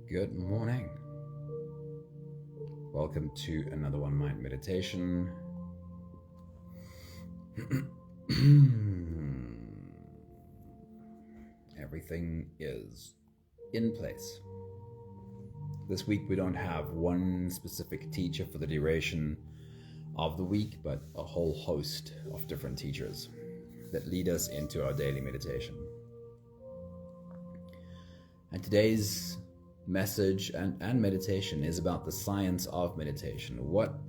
Good morning. Welcome to another One Mind meditation. Everything is in place. This week we don't have one specific teacher for the duration of the week, but a whole host of different teachers that lead us into our daily meditation. And today's message and meditation is about the science of meditation. What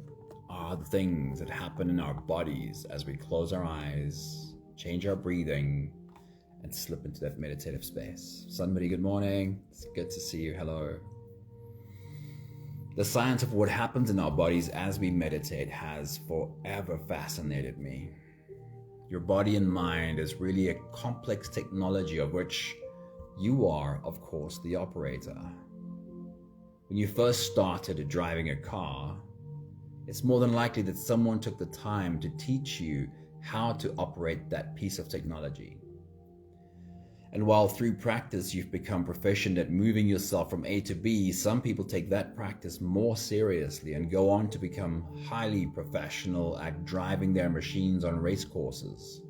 are the things that happen in our bodies as we close our eyes, change our breathing, and slip into that meditative space? Somebody, good morning. It's good to see you. Hello. The science of what happens in our bodies as we meditate has forever fascinated me. Your body and mind is really a complex technology of which you are, of course, the operator. When you first started driving a car, it's more than likely that someone took the time to teach you how to operate that piece of technology. And while through practice you've become proficient at moving yourself from A to B, some people take that practice more seriously and go on to become highly professional at driving their machines on race courses,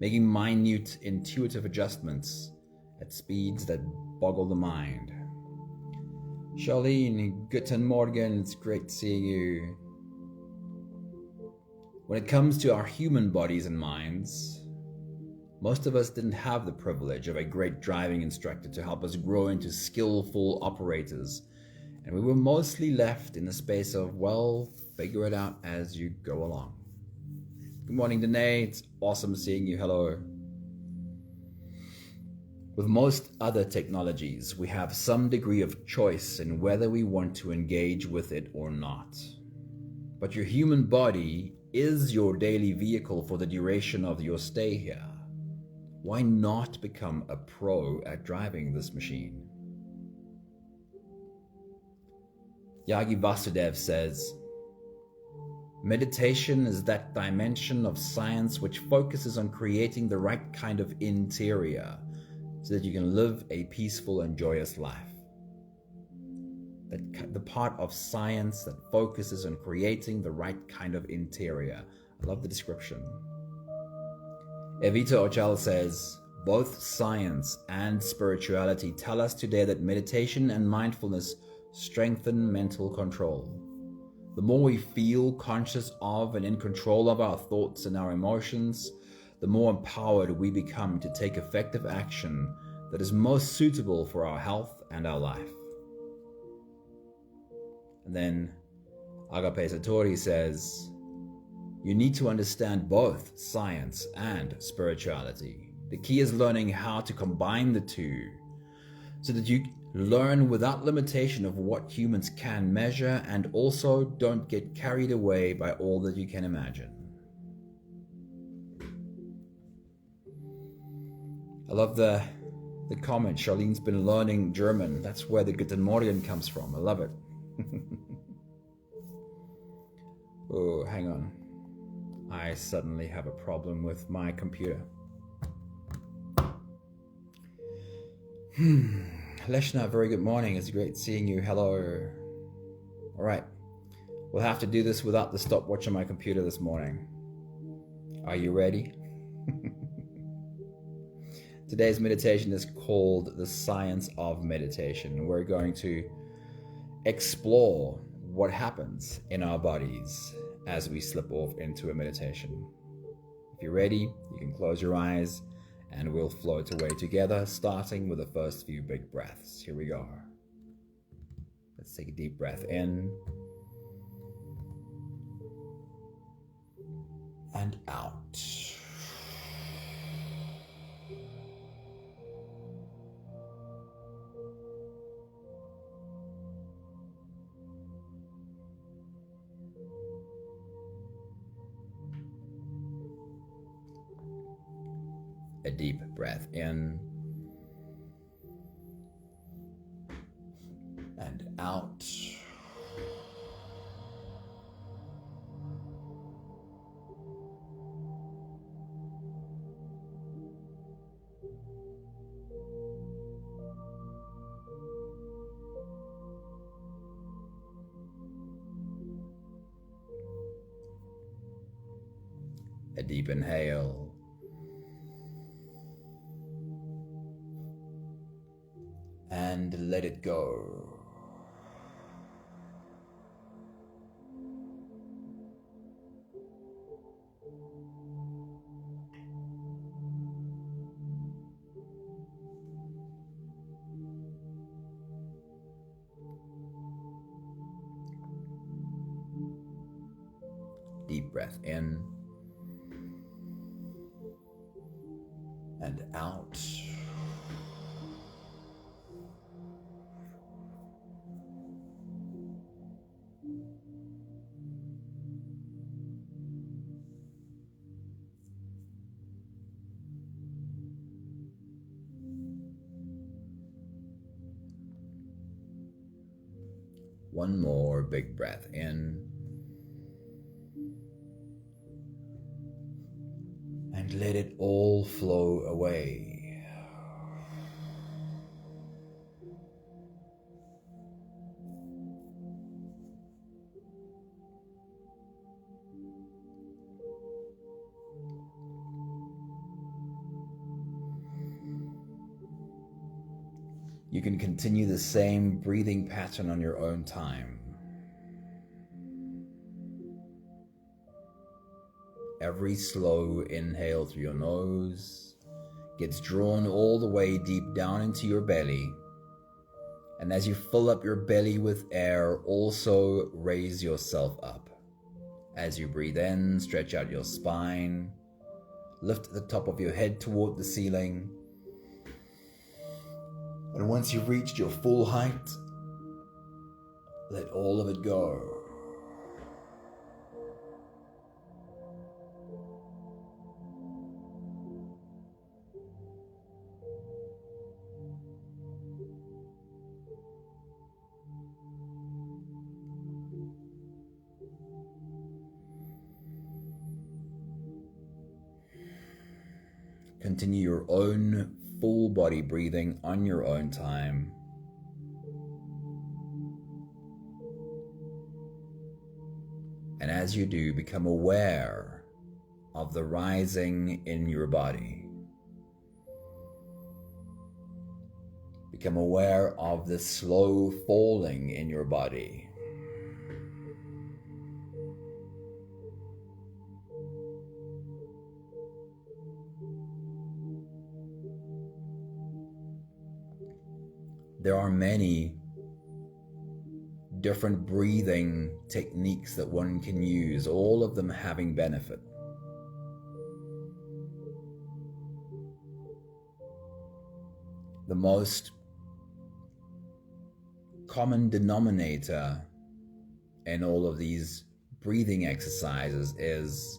making minute, intuitive adjustments at speeds that boggle the mind. Charlene, guten Morgen, it's great seeing you. When it comes to our human bodies and minds, most of us didn't have the privilege of a great driving instructor to help us grow into skillful operators, and we were mostly left in the space of, well, figure it out as you go along. Good morning, Danae, it's awesome seeing you, hello. With most other technologies, we have some degree of choice in whether we want to engage with it or not. But your human body is your daily vehicle for the duration of your stay here. Why not become a pro at driving this machine? Yagi Vasudev says, meditation is that dimension of science which focuses on creating the right kind of interior so that you can live a peaceful and joyous life. The part of science that focuses on creating the right kind of interior. I love the description. Evita Ochal says, both science and spirituality tell us today that meditation and mindfulness strengthen mental control. The more we feel conscious of and in control of our thoughts and our emotions, the more empowered we become to take effective action that is most suitable for our health and our life. And then Agape Satori says, you need to understand both science and spirituality. The key is learning how to combine the two so that you learn without limitation of what humans can measure and also don't get carried away by all that you can imagine. I love the comment. Charlene's been learning German. That's where the Guten Morgen comes from. I love it. Oh, hang on. I suddenly have a problem with my computer. Leshna, very good morning. It's great seeing you. Hello. All right. We'll have to do this without the stopwatch on my computer this morning. Are you ready? Today's meditation is called The Science of Meditation. We're going to explore what happens in our bodies as we slip off into a meditation. If you're ready, you can close your eyes and we'll float away together, starting with the first few big breaths. Here we go. Let's take a deep breath in and out. A deep breath in and out. A deep inhale. And let it go. Deep breath in and out. One more big breath in and let it all flow away. You can continue the same breathing pattern on your own time. Every slow inhale through your nose gets drawn all the way deep down into your belly. And as you fill up your belly with air, also raise yourself up. As you breathe in, stretch out your spine, lift the top of your head toward the ceiling. And once you've reached your full height, let all of it go. Continue your own full body breathing on your own time. And as you do, become aware of the rising in your body. Become aware of the slow falling in your body. There are many different breathing techniques that one can use, all of them having benefit. The most common denominator in all of these breathing exercises is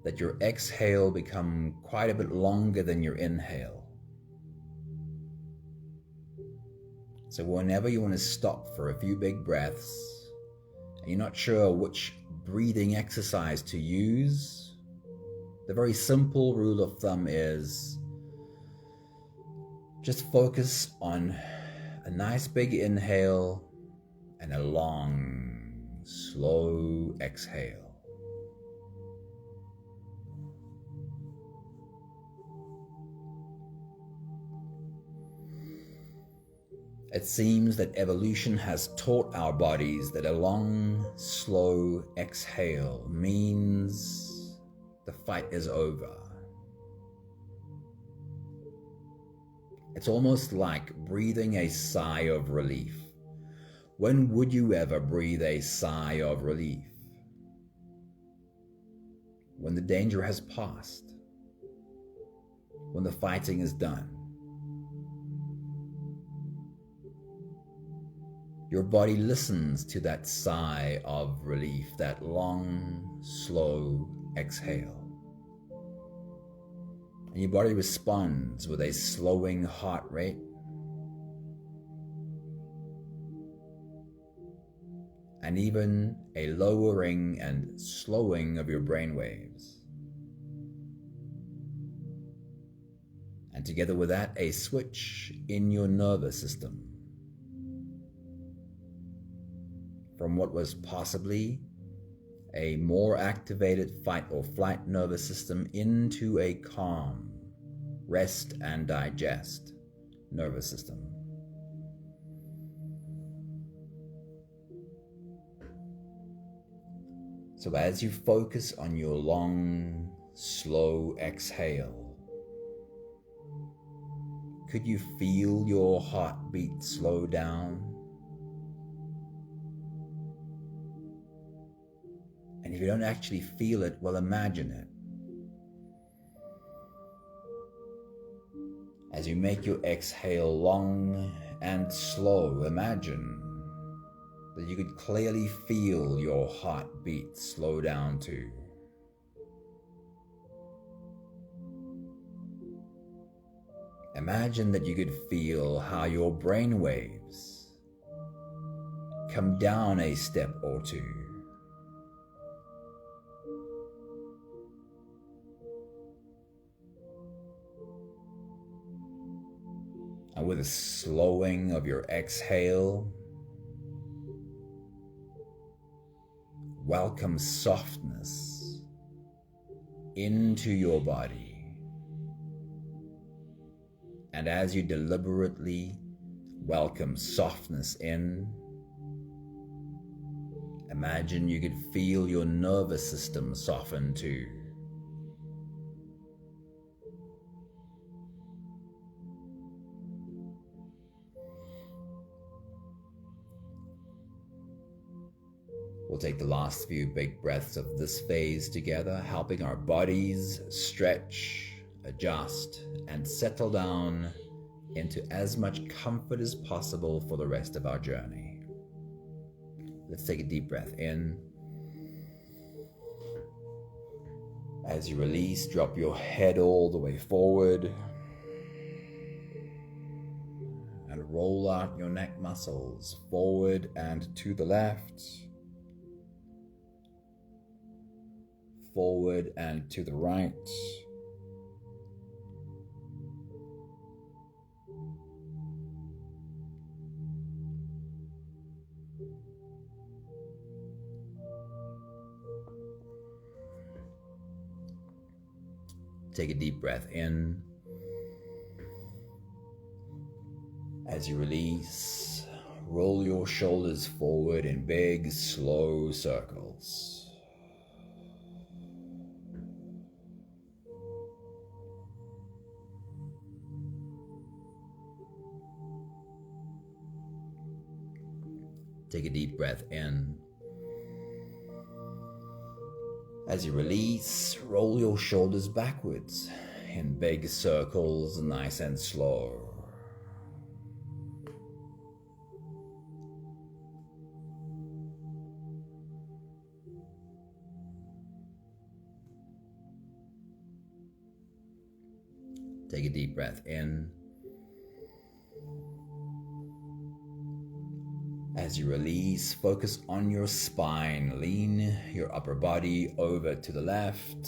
that your exhale become quite a bit longer than your inhale. So whenever you want to stop for a few big breaths and you're not sure which breathing exercise to use, the very simple rule of thumb is just focus on a nice big inhale and a long, slow exhale. It seems that evolution has taught our bodies that a long, slow exhale means the fight is over. It's almost like breathing a sigh of relief. When would you ever breathe a sigh of relief? When the danger has passed. When the fighting is done. Your body listens to that sigh of relief, that long, slow exhale. And your body responds with a slowing heart rate, and even a lowering and slowing of your brain waves. And together with that, a switch in your nervous system from what was possibly a more activated fight or flight nervous system into a calm, rest and digest nervous system. So as you focus on your long, slow exhale, could you feel your heartbeat slow down? And if you don't actually feel it, well, imagine it. As you make your exhale long and slow, imagine that you could clearly feel your heartbeat slow down too. Imagine that you could feel how your brain waves come down a step or two. And with a slowing of your exhale, welcome softness into your body. And as you deliberately welcome softness in, imagine you could feel your nervous system soften too. We'll take the last few big breaths of this phase together, helping our bodies stretch, adjust, and settle down into as much comfort as possible for the rest of our journey. Let's take a deep breath in. As you release, drop your head all the way forward and roll out your neck muscles forward and to the left, forward and to the right. Take a deep breath in. As you release, roll your shoulders forward in big, slow circles. Take a deep breath in. As you release, roll your shoulders backwards in big circles, nice and slow. Take a deep breath in. As you release, focus on your spine. Lean your upper body over to the left.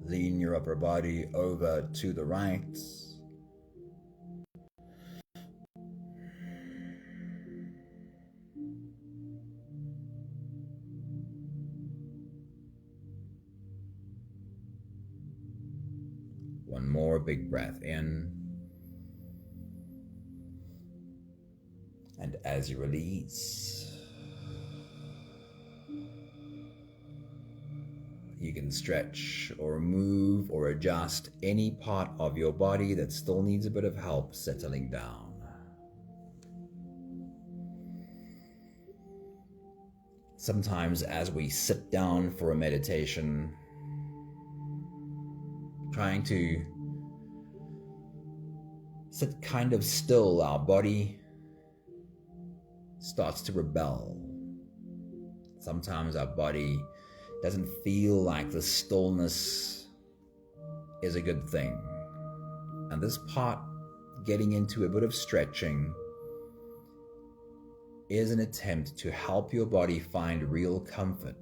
Lean your upper body over to the right. One more big breath in. And as you release, you can stretch or move or adjust any part of your body that still needs a bit of help settling down. Sometimes as we sit down for a meditation, trying to sit kind of still, our body starts to rebel. Sometimes our body doesn't feel like the stillness is a good thing. And this part, getting into a bit of stretching, is an attempt to help your body find real comfort.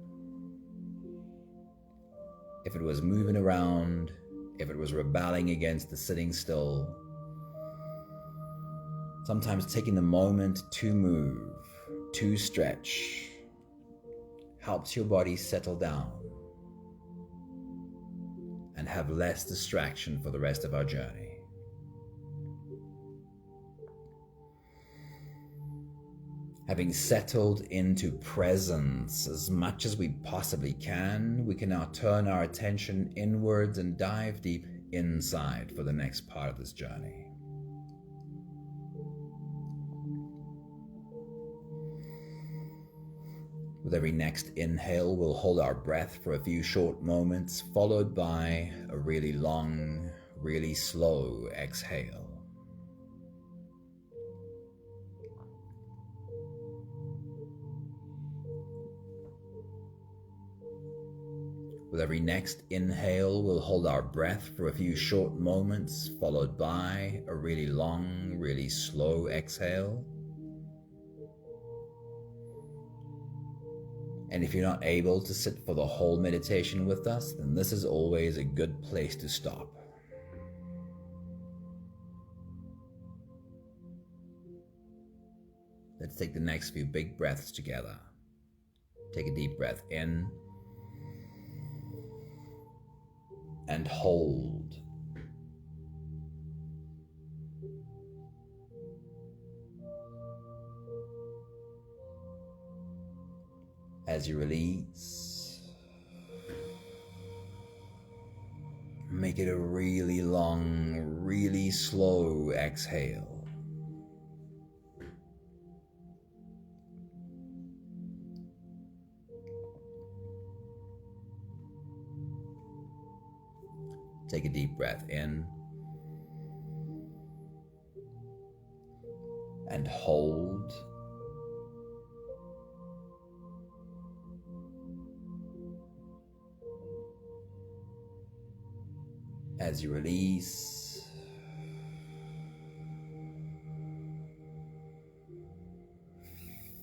If it was moving around, if it was rebelling against the sitting still, Sometimes taking a moment to move, to stretch, helps your body settle down and have less distraction for the rest of our journey. Having settled into presence as much as we possibly can, we can now turn our attention inwards and dive deep inside for the next part of this journey. With every next inhale, we'll hold our breath for a few short moments, followed by a really long, really slow exhale. With every next inhale, we'll hold our breath for a few short moments, followed by a really long, really slow exhale. And if you're not able to sit for the whole meditation with us, then this is always a good place to stop. Let's take the next few big breaths together. Take a deep breath in and hold. As you release, make it a really long, really slow exhale. Take a deep breath in and hold. As you release,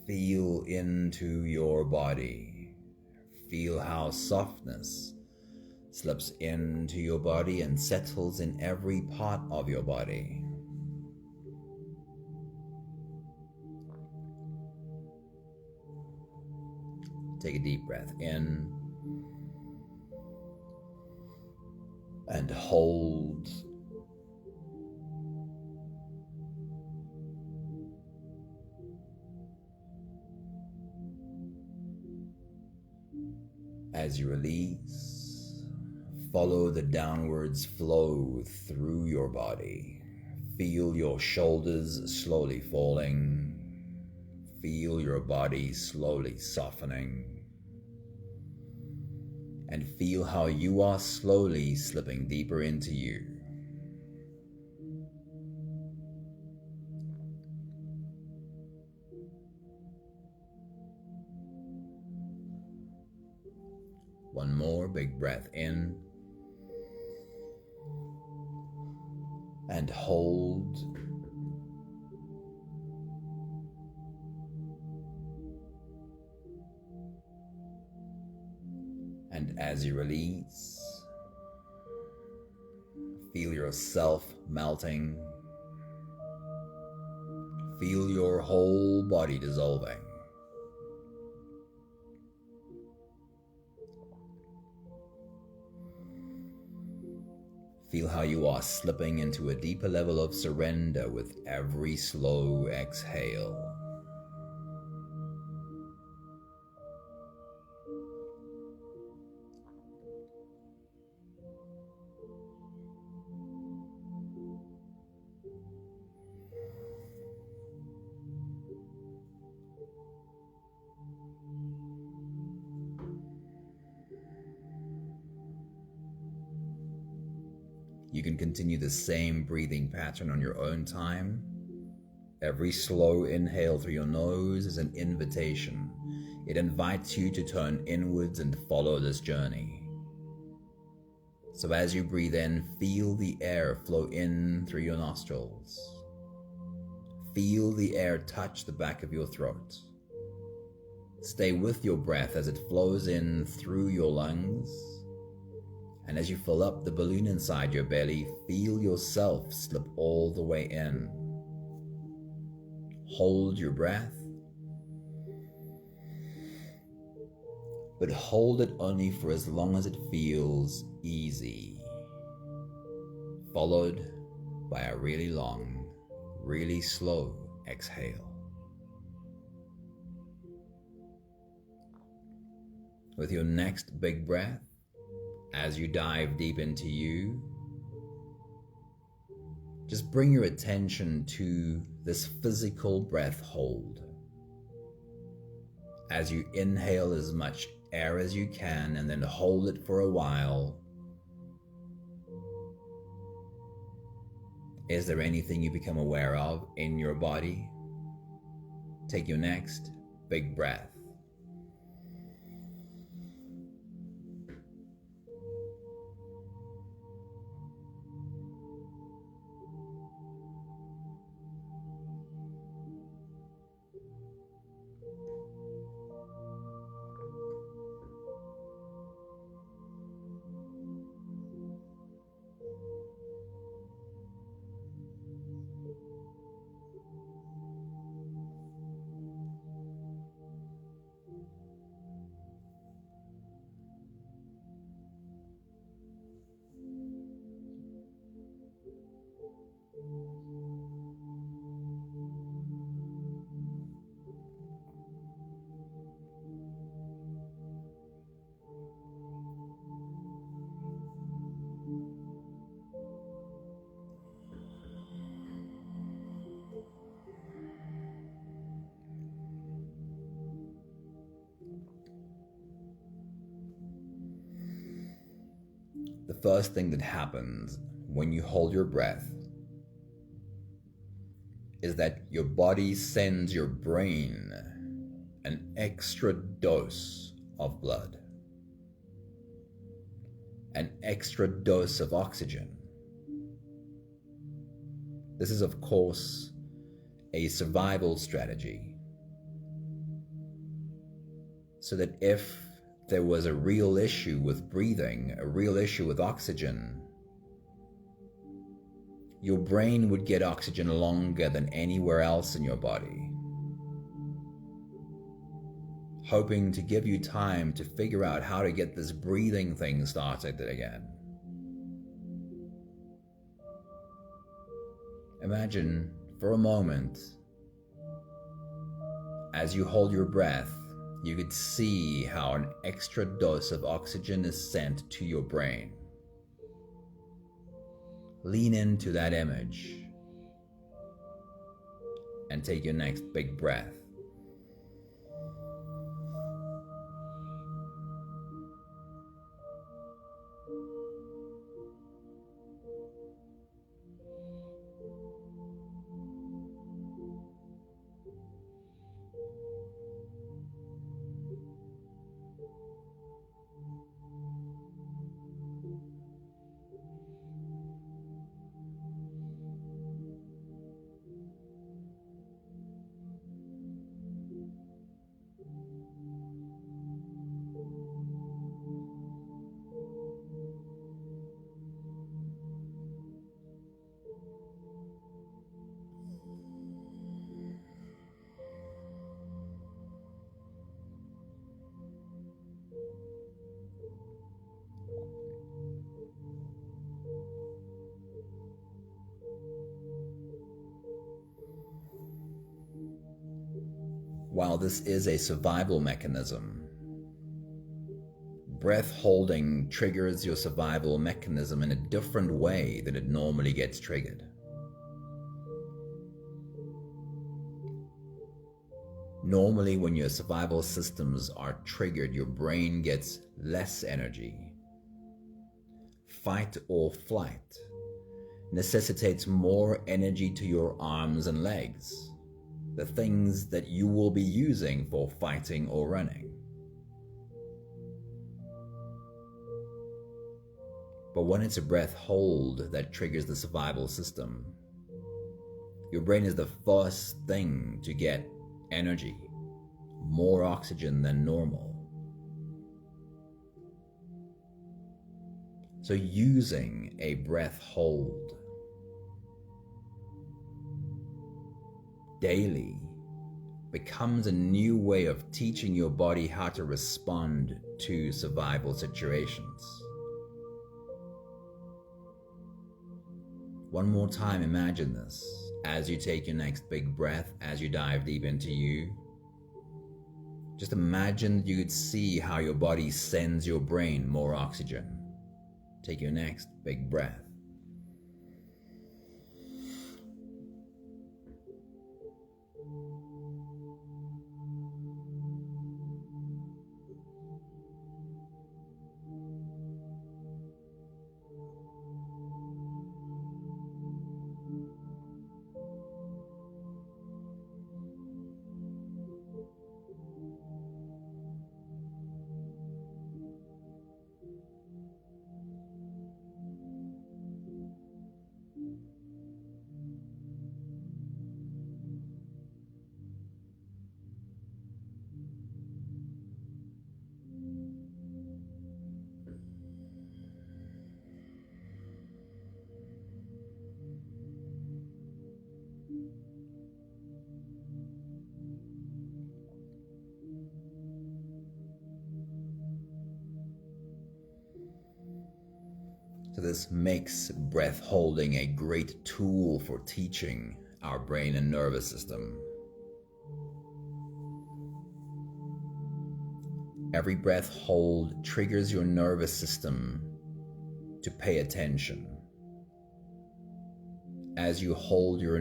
feel into your body. Feel how softness slips into your body and settles in every part of your body. Take a deep breath in and hold. As you release, follow the downwards flow through your body. Feel your shoulders slowly falling. Feel your body slowly softening. And feel how you are slowly slipping deeper into you. One more big breath in and hold. And as you release, feel yourself melting. Feel your whole body dissolving. Feel how you are slipping into a deeper level of surrender with every slow exhale. You can continue the same breathing pattern on your own time. Every slow inhale through your nose is an invitation. It invites you to turn inwards and follow this journey. So as you breathe in, feel the air flow in through your nostrils. Feel the air touch the back of your throat. Stay with your breath as it flows in through your lungs. And as you fill up the balloon inside your belly, feel yourself slip all the way in. hold your breath, but hold it only for as long as it feels easy, followed by a really long, really slow exhale. With your next big breath, as you dive deep into you, just bring your attention to this physical breath hold. As you inhale as much air as you can and then hold it for a while, is there anything you become aware of in your body? Take your next big breath. The first thing that happens when you hold your breath is that your body sends your brain an extra dose of blood, an extra dose of oxygen. This is, of course, a survival strategy, so that if there was a real issue with breathing, a real issue with oxygen, your brain would get oxygen longer than anywhere else in your body, hoping to give you time to figure out how to get this breathing thing started again. Imagine for a moment, as you hold your breath, you could see how an extra dose of oxygen is sent to your brain. Lean into that image and take your next big breath. While this is a survival mechanism, breath holding triggers your survival mechanism in a different way than it normally gets triggered. Normally, when your survival systems are triggered, your brain gets less energy. Fight or flight necessitates more energy to your arms and legs, the things that you will be using for fighting or running. But when it's a breath hold that triggers the survival system, your brain is the first thing to get energy, more oxygen than normal. So using a breath hold daily becomes a new way of teaching your body how to respond to survival situations. One more time, imagine this as you take your next big breath, as you dive deep into you. Just imagine that you could see how your body sends your brain more oxygen. Take your next big breath. So this makes breath holding a great tool for teaching our brain and nervous system. Every breath hold triggers your nervous system to pay attention. As you hold your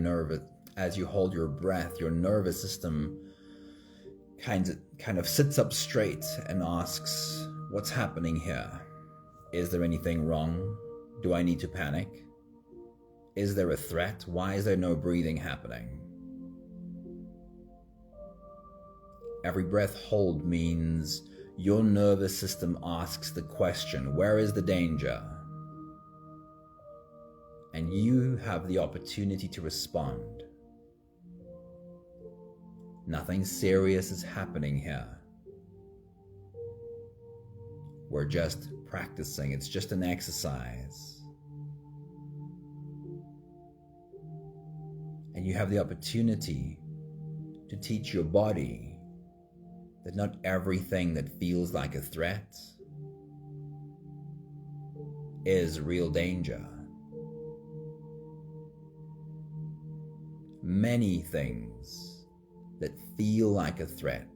breath, your nervous system kind of sits up straight and asks, what's happening here? Is there anything wrong? Do I need to panic? Is there a threat? Why is there no breathing happening? Every breath hold means your nervous system asks the question, where is the danger? And you have the opportunity to respond. Nothing serious is happening here. We're just practicing. It's just an exercise. And you have the opportunity to teach your body that not everything that feels like a threat is real danger. Many things that feel like a threat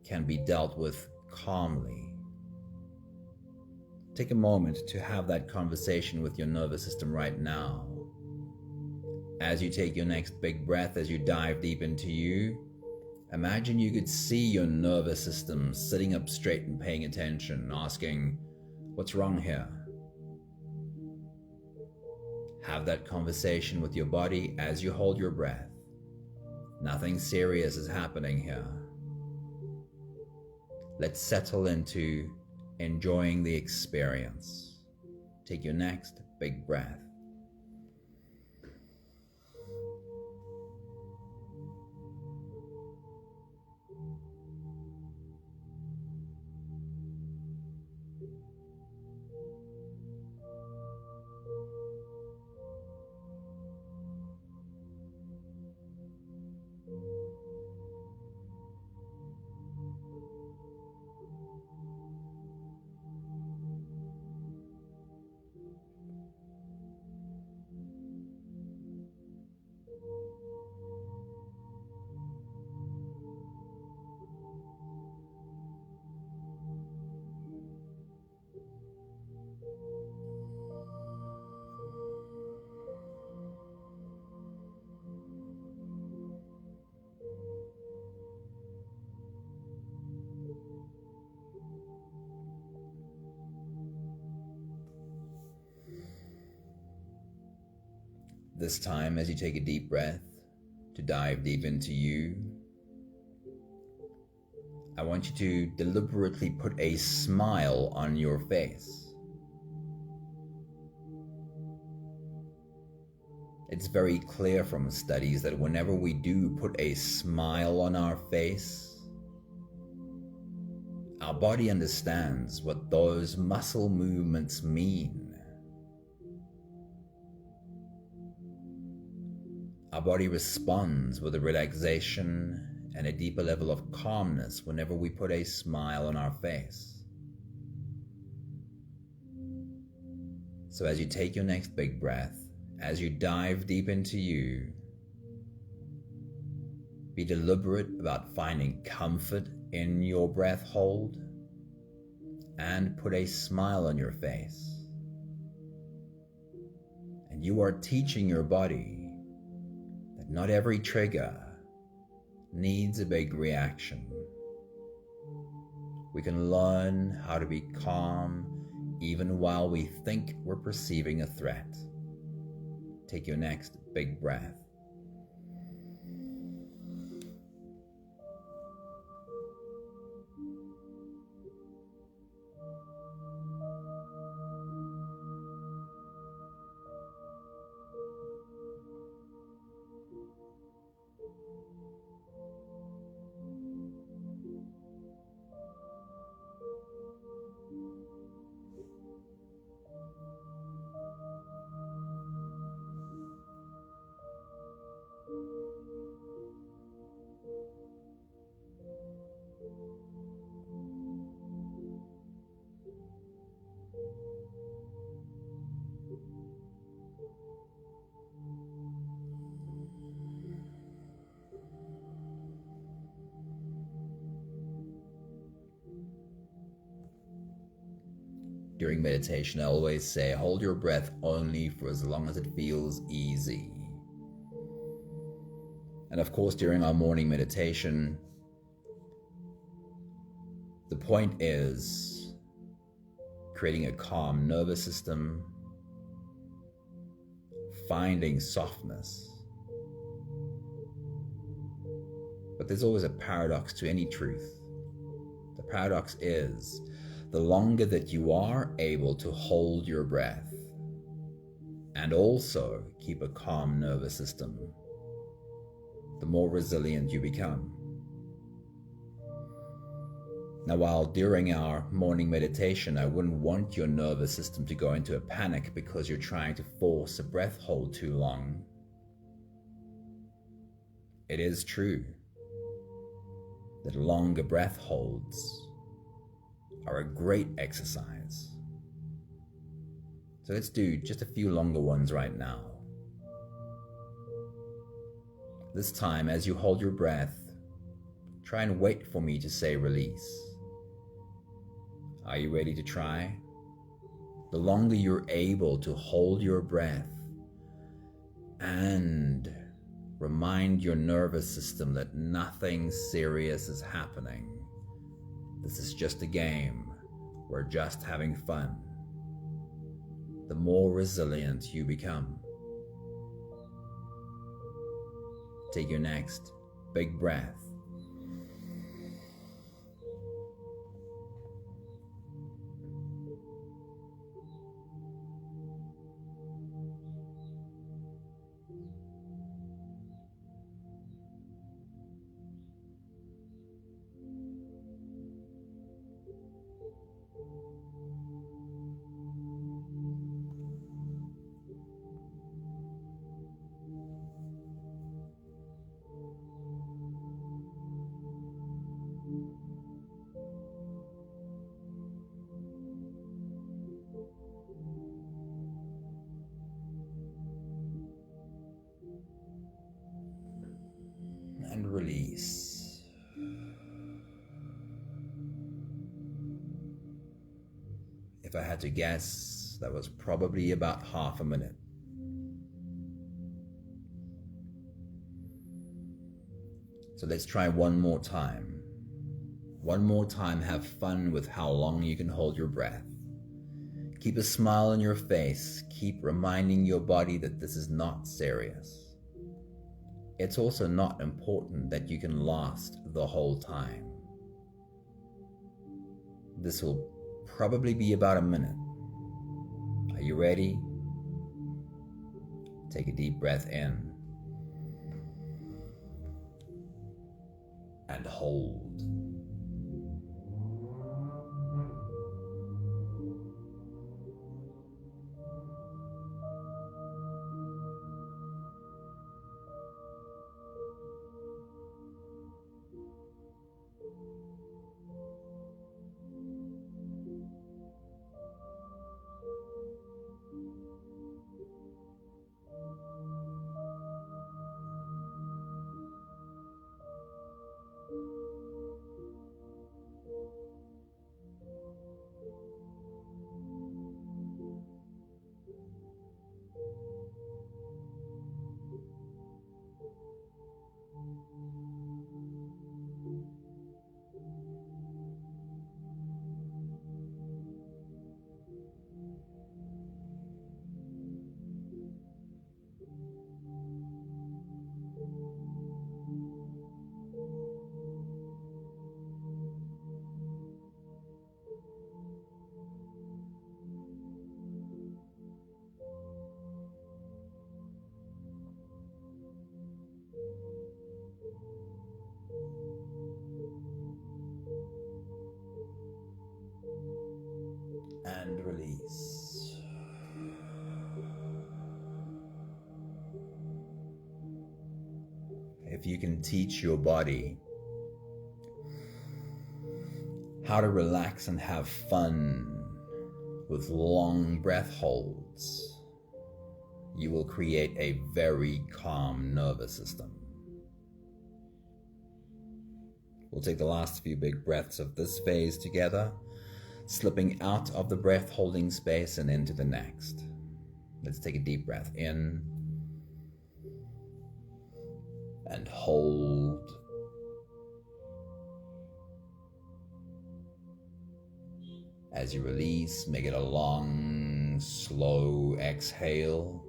can be dealt with calmly. Take a moment to have that conversation with your nervous system right now. As you take your next big breath, as you dive deep into you, imagine you could see your nervous system sitting up straight and paying attention, asking, what's wrong here? Have that conversation with your body as you hold your breath. Nothing serious is happening here. Let's settle into enjoying the experience. Take your next big breath. This time, as you take a deep breath to dive deep into you, I want you to deliberately put a smile on your face. It's very clear from studies that whenever we do put a smile on our face, our body understands what those muscle movements mean. Our body responds with a relaxation and a deeper level of calmness whenever we put a smile on our face. So as you take your next big breath, as you dive deep into you, be deliberate about finding comfort in your breath hold and put a smile on your face. And you are teaching your body that not every trigger needs a big reaction. We can learn how to be calm even while we think we're perceiving a threat. Take your next big breath. During meditation, I always say, hold your breath only for as long as it feels easy. And of course, during our morning meditation, the point is creating a calm nervous system, finding softness. But there's always a paradox to any truth. The paradox is, the longer that you are able to hold your breath and also keep a calm nervous system, the more resilient you become. Now, while during our morning meditation, I wouldn't want your nervous system to go into a panic because you're trying to force a breath hold too long. It is true that longer breath holds are a great exercise. So let's do just a few longer ones right now. This time, as you hold your breath, try and wait for me to say release. Are you ready to try? The longer you're able to hold your breath and remind your nervous system that nothing serious is happening. This is just a game. We're just having fun. The more resilient you become. Take your next big breath. And release. If I had to guess, that was probably about half a minute. So let's try one more time. One more time, have fun with how long you can hold your breath. Keep a smile on your face. Keep reminding your body that this is not serious. It's also not important that you can last the whole time. This will probably be about a minute. Are you ready? Take a deep breath in and hold. and release. If you can teach your body how to relax and have fun with long breath holds, you will create a very calm nervous system. We'll take the last few big breaths of this phase together, slipping out of the breath holding space and into the next. Let's take a deep breath in and hold. As you release, make it a long, slow exhale.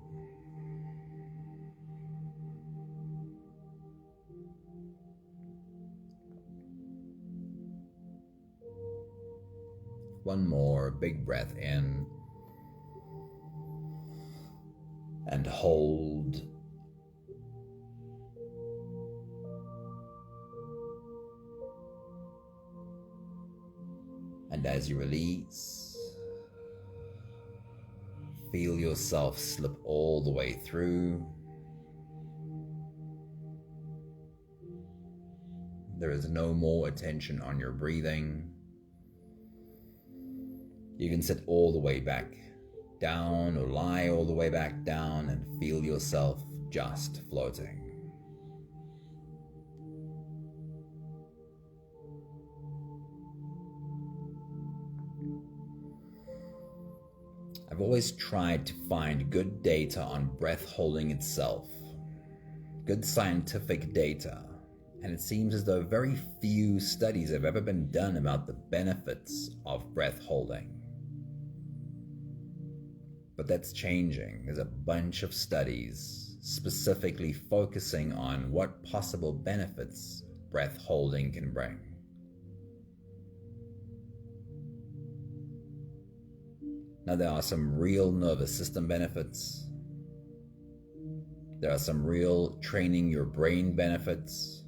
One more big breath in and hold. And as you release, feel yourself slip all the way through. There is no more attention on your breathing. You can sit all the way back down or lie all the way back down and feel yourself just floating. I've always tried to find good data on breath holding itself, good scientific data, and it seems as though very few studies have ever been done about the benefits of breath holding. But that's changing. There's a bunch of studies specifically focusing on what possible benefits breath holding can bring. Now, there are some real nervous system benefits. There are some real training your brain benefits.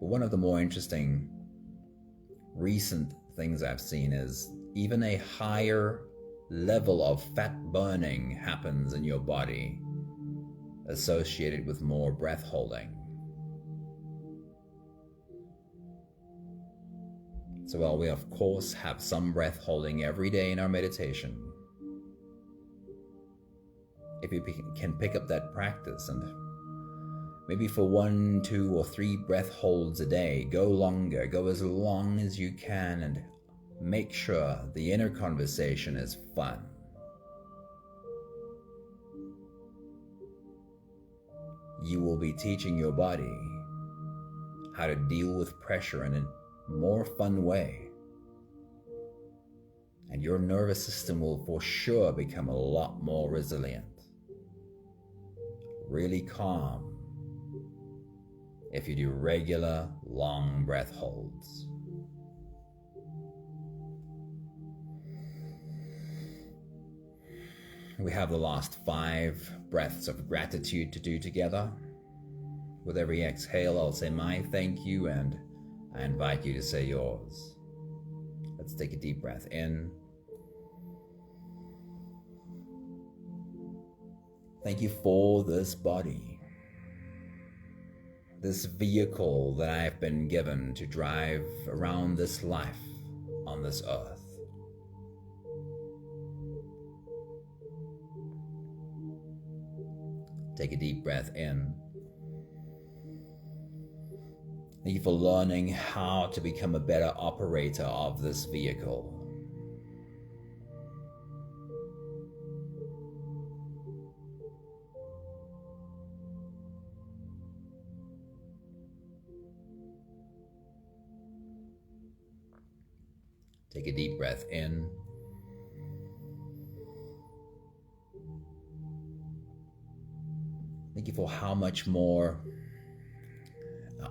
But one of the more interesting recent things I've seen is even a higher level of fat burning happens in your body associated with more breath holding. So while we of course have some breath holding every day in our meditation, if you can pick up that practice and maybe for 1, 2, or 3 breath holds a day, go longer, go as long as you can, and make sure the inner conversation is fun. You will be teaching your body how to deal with pressure in a more fun way. And your nervous system will for sure become a lot more resilient, really calm, if you do regular long breath holds. We have the last 5 breaths of gratitude to do together. With every exhale, I'll say my thank you, and I invite you to say yours. Let's take a deep breath in. Thank you for this body, this vehicle that I have been given to drive around this life on this earth. Take a deep breath in. Thank you for learning how to become a better operator of this vehicle. Take a deep breath in. Thank you for how much more,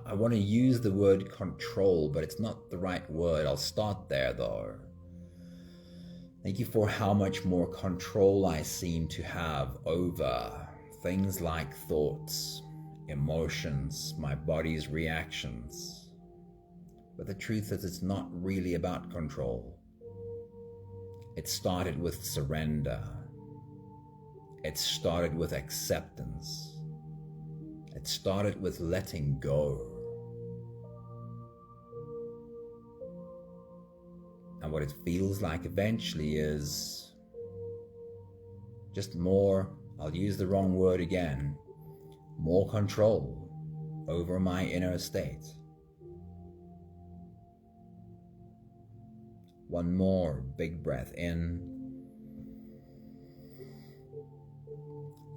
I want to use the word control, but it's not the right word. I'll start there though. Thank you for how much more control I seem to have over things like thoughts, emotions, my body's reactions. But the truth is, it's not really about control. It started with surrender. It started with acceptance. It started with letting go. And what it feels like eventually is just more, I'll use the wrong word again, more control over my inner state. One more big breath in.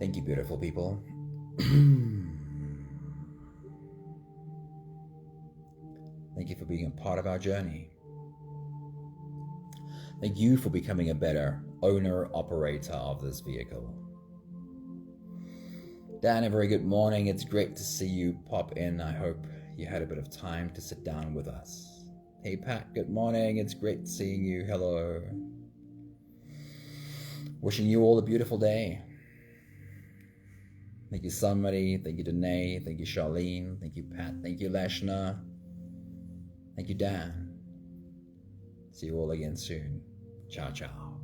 Thank you, beautiful people. Thank you for being a part of our journey. Thank you for becoming a better owner, operator of this vehicle. Dan, a very good morning. It's great to see you pop in. I hope you had a bit of time to sit down with us. Hey, Pat, good morning. It's great seeing you. Hello. Wishing you all a beautiful day. Thank you, somebody. Thank you, Danae. Thank you, Charlene. Thank you, Pat. Thank you, Lashna. Thank you, Dan. See you all again soon. Ciao, ciao.